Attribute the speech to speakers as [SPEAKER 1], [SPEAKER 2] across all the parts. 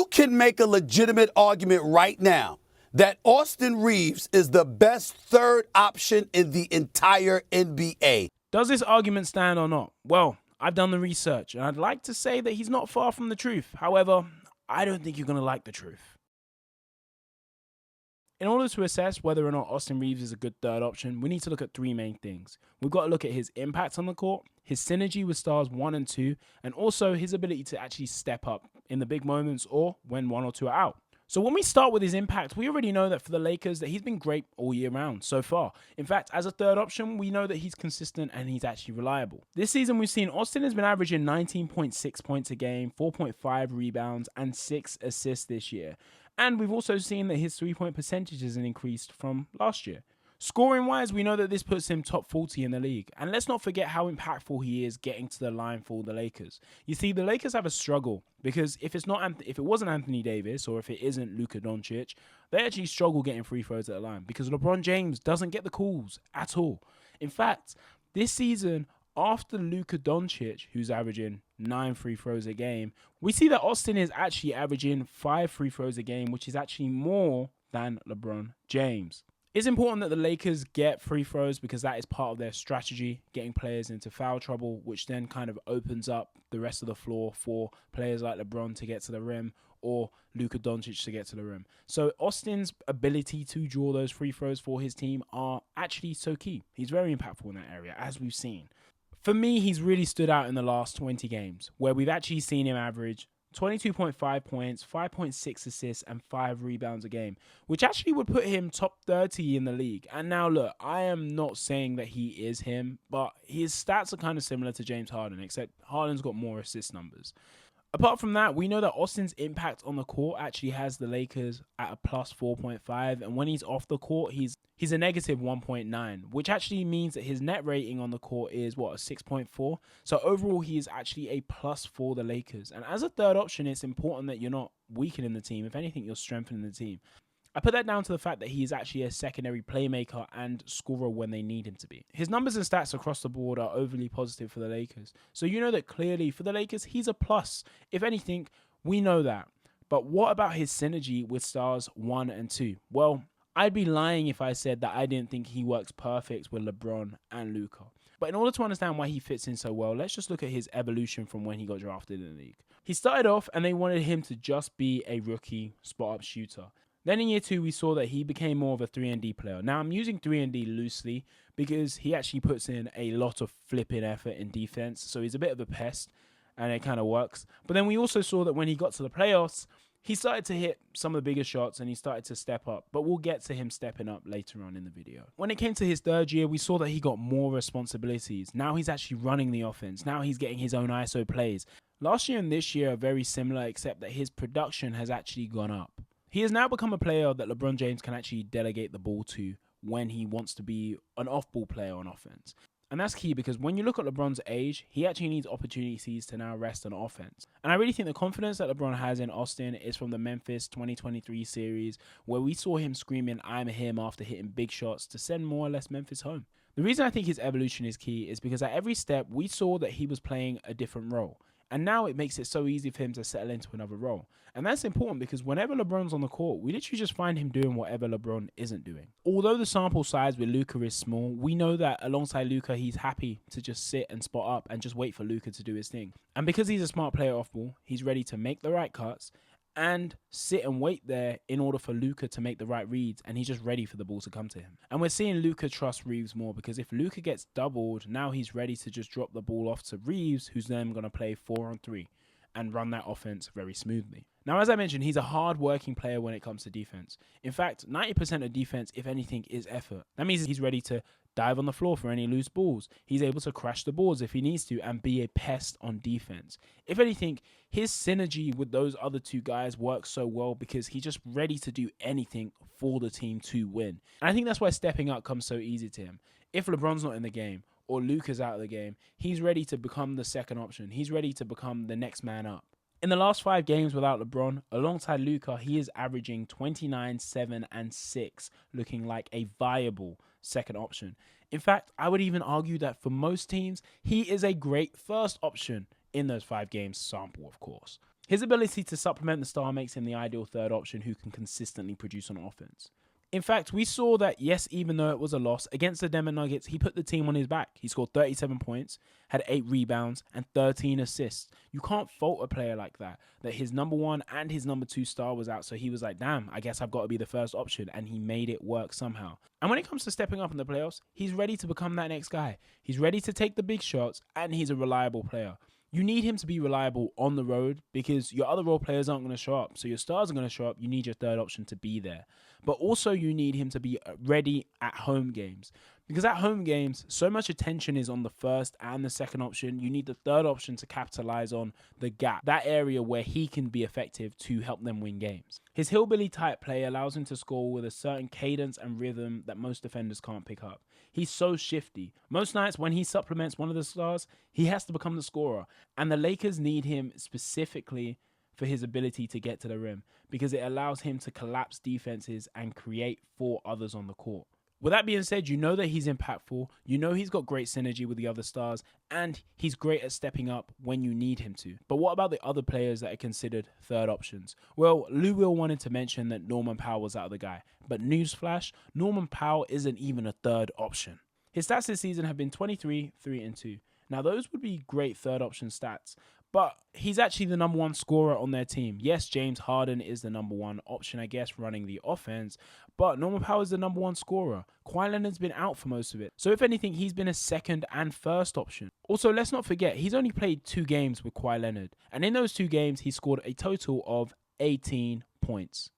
[SPEAKER 1] You can make a legitimate argument right now that Austin Reaves is the best third option in the entire NBA.
[SPEAKER 2] Does this argument stand or not? Well, I've done the research, and I'd like to say that he's not far from the truth. However, I don't think you're going to like the truth. In order to assess whether or not Austin Reaves is a good third option, we need to look at three main things. We've got to look at his impact on the court, his synergy with stars 1 and 2, and also his ability to actually step up in the big moments or when 1 or 2 are out. So when we start with his impact, we already know that for the Lakers that he's been great all year round so far. In fact, as a third option, we know that he's consistent and he's actually reliable. This season, we've seen Austin has been averaging 19.6 points a game, 4.5 rebounds, and 6 assists this year. And we've also seen that his 3-point percentage has increased from last year. Scoring-wise, we know that this puts him top 40 in the league. And let's not forget how impactful he is getting to the line for the Lakers. You see, the Lakers have a struggle because if it wasn't Anthony Davis or if it isn't Luka Doncic, they actually struggle getting free throws at the line because LeBron James doesn't get the calls at all. In fact, this season, after Luka Doncic, who's averaging 9 free throws a game, we see that Austin is actually averaging 5 free throws a game, which is actually more than LeBron James. It's important that the Lakers get free throws because that is part of their strategy, getting players into foul trouble, which then kind of opens up the rest of the floor for players like LeBron to get to the rim or Luka Doncic to get to the rim. So Austin's ability to draw those free throws for his team are actually so key. He's very impactful in that area, as we've seen. For me, he's really stood out in the last 20 games, where we've actually seen him average 22.5 points, 5.6 assists, and 5 rebounds a game, which actually would put him top 30 in the league. And now, look, I am not saying that he is him, but his stats are kind of similar to James Harden, except Harden's got more assist numbers. Apart from that, we know that Austin's impact on the court actually has the Lakers at a plus 4.5, and when he's off the court, he's a negative 1.9, which actually means that his net rating on the court is, a 6.4? So overall, he is actually a plus for the Lakers. And as a third option, it's important that you're not weakening the team. If anything, you're strengthening the team. I put that down to the fact that he is actually a secondary playmaker and scorer when they need him to be. His numbers and stats across the board are overly positive for the Lakers. So you know that clearly for the Lakers, he's a plus. If anything, we know that. But what about his synergy with stars 1 and 2? Well, I'd be lying if I said that I didn't think he works perfect with LeBron and Luka. But in order to understand why he fits in so well, let's just look at his evolution from when he got drafted in the league. He started off and they wanted him to just be a rookie spot-up shooter. Then in year 2, we saw that he became more of a 3-and-D player. Now, I'm using 3-and-D loosely because he actually puts in a lot of flipping effort in defense. So he's a bit of a pest, and it kind of works. But then we also saw that when he got to the playoffs, he started to hit some of the bigger shots and he started to step up. But we'll get to him stepping up later on in the video. When it came to his third year, we saw that he got more responsibilities. Now he's actually running the offense. Now he's getting his own ISO plays. Last year and this year are very similar, except that his production has actually gone up. He has now become a player that LeBron James can actually delegate the ball to when he wants to be an off-ball player on offense. And that's key because when you look at LeBron's age, he actually needs opportunities to now rest on offense. And I really think the confidence that LeBron has in Austin is from the Memphis 2023 series, where we saw him screaming, "I'm him," after hitting big shots to send more or less Memphis home. The reason I think his evolution is key is because at every step, we saw that he was playing a different role. And now it makes it so easy for him to settle into another role. And that's important because whenever LeBron's on the court, we literally just find him doing whatever LeBron isn't doing. Although the sample size with Luka is small, we know that alongside Luka, he's happy to just sit and spot up and just wait for Luka to do his thing. And because he's a smart player off ball, he's ready to make the right cuts and sit and wait there in order for Luka to make the right reads, and he's just ready for the ball to come to him. And we're seeing Luka trust Reaves more because if Luka gets doubled, now he's ready to just drop the ball off to Reaves, who's then going to play 4-on-3 and run that offense very smoothly. Now, as I mentioned, he's a hard-working player when it comes to defense. In fact, 90% of defense, if anything, is effort. That means he's ready to dive on the floor for any loose balls. He's able to crash the boards if he needs to and be a pest on defense. If anything, his synergy with those other two guys works so well because he's just ready to do anything for the team to win. And I think that's why stepping up comes so easy to him. If LeBron's not in the game or Luka's out of the game, he's ready to become the second option. He's ready to become the next man up. In the last 5 games without LeBron, alongside Luka, he is averaging 29, 7, and 6, looking like a viable second option. In fact, I would even argue that for most teams, he is a great first option in those 5 games sample, of course. His ability to supplement the star makes him the ideal third option who can consistently produce on offense. In fact, we saw that, yes, even though it was a loss, against the Denver Nuggets, he put the team on his back. He scored 37 points, had 8 rebounds, and 13 assists. You can't fault a player like that his number 1 and his number 2 star was out, so he was like, damn, I guess I've got to be the first option, and he made it work somehow. And when it comes to stepping up in the playoffs, he's ready to become that next guy. He's ready to take the big shots, and he's a reliable player. You need him to be reliable on the road because your other role players aren't going to show up. So your stars are going to show up. You need your third option to be there. But also you need him to be ready at home games. Because at home games, so much attention is on the first and the second option. You need the third option to capitalize on the gap, that area where he can be effective to help them win games. His hillbilly type play allows him to score with a certain cadence and rhythm that most defenders can't pick up. He's so shifty. Most nights when he supplements one of the stars, he has to become the scorer. And the Lakers need him specifically for his ability to get to the rim because it allows him to collapse defenses and create for others on the court. With that being said, you know that he's impactful, you know he's got great synergy with the other stars, and he's great at stepping up when you need him to. But what about the other players that are considered third options? Well, Lou Will wanted to mention that Norman Powell was out of the guy, but newsflash, Norman Powell isn't even a third option. His stats this season have been 23, 3, and 2. Now those would be great third option stats, but he's actually the number 1 scorer on their team. Yes, James Harden is the number 1 option, I guess, running the offense, but Norman Powell is the number 1 scorer. Kawhi Leonard's been out for most of it. So if anything, he's been a second and first option. Also, let's not forget, he's only played 2 games with Kawhi Leonard, and in those 2 games, he scored a total of 18 points.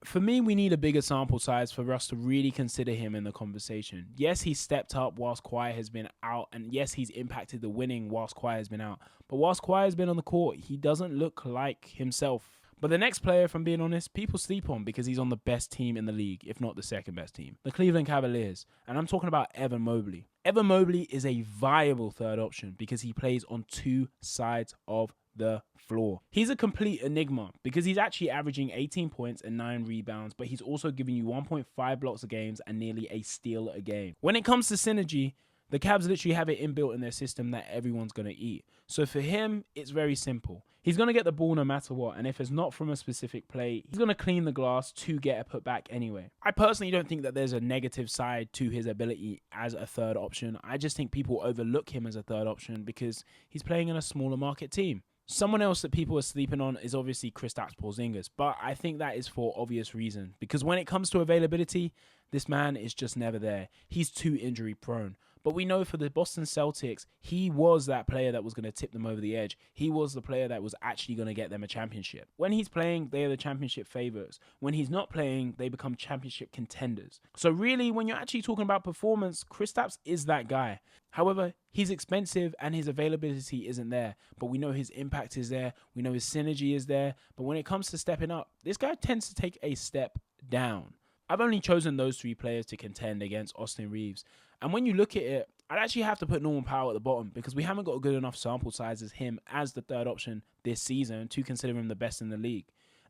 [SPEAKER 2] For me, we need a bigger sample size for us to really consider him in the conversation. Yes, he's stepped up whilst Kawhi has been out, and yes, he's impacted the winning whilst Kawhi has been out. But whilst Kawhi has been on the court, he doesn't look like himself. But the next player, if I'm being honest, people sleep on because he's on the best team in the league, if not the second best team, the Cleveland Cavaliers. And I'm talking about Evan Mobley. Evan Mobley is a viable third option because he plays on 2 sides of the floor. He's a complete enigma because he's actually averaging 18 points and 9 rebounds, but he's also giving you 1.5 blocks a game and nearly a steal a game. When it comes to synergy, the Cavs literally have it inbuilt in their system that everyone's going to eat. So for him, it's very simple. He's going to get the ball no matter what, and if it's not from a specific play, he's going to clean the glass to get a putback anyway. I personally don't think that there's a negative side to his ability as a third option. I just think people overlook him as a third option because he's playing in a smaller market team. Someone else that people are sleeping on is obviously Kristaps Porzingis, but I think that is for obvious reason because when it comes to availability, this man is just never there. He's too injury prone. But we know for the Boston Celtics, he was that player that was going to tip them over the edge. He was the player that was actually going to get them a championship. When he's playing, they are the championship favorites. When he's not playing, they become championship contenders. So really, when you're actually talking about performance, Kristaps is that guy. However, he's expensive and his availability isn't there. But we know his impact is there. We know his synergy is there. But when it comes to stepping up, this guy tends to take a step down. I've only chosen those 3 players to contend against Austin Reaves. And when you look at it, I'd actually have to put Norman Powell at the bottom because we haven't got a good enough sample size as him as the third option this season to consider him the best in the league.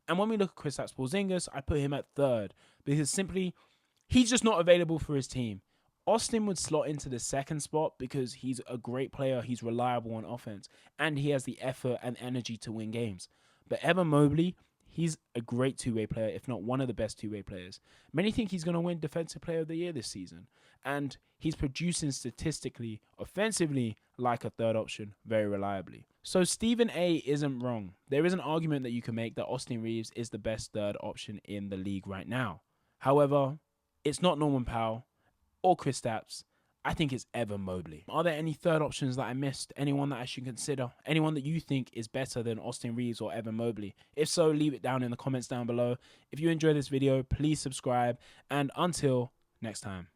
[SPEAKER 2] And when we look at Kristaps Porzingis, I put him at third because simply he's just not available for his team. Austin would slot into the second spot because he's a great player, he's reliable on offense, and he has the effort and energy to win games. But Evan Mobley, he's a great two-way player, if not one of the best two-way players. Many think he's going to win Defensive Player of the Year this season. And he's producing statistically, offensively, like a third option very reliably. So Stephen A isn't wrong. There is an argument that you can make that Austin Reaves is the best third option in the league right now. However, it's not Norman Powell or Kristaps. I think it's Evan Mobley. Are there any third options that I missed? Anyone that I should consider? Anyone that you think is better than Austin Reaves or Evan Mobley? If so, leave it down in the comments down below. If you enjoyed this video, please subscribe. And until next time.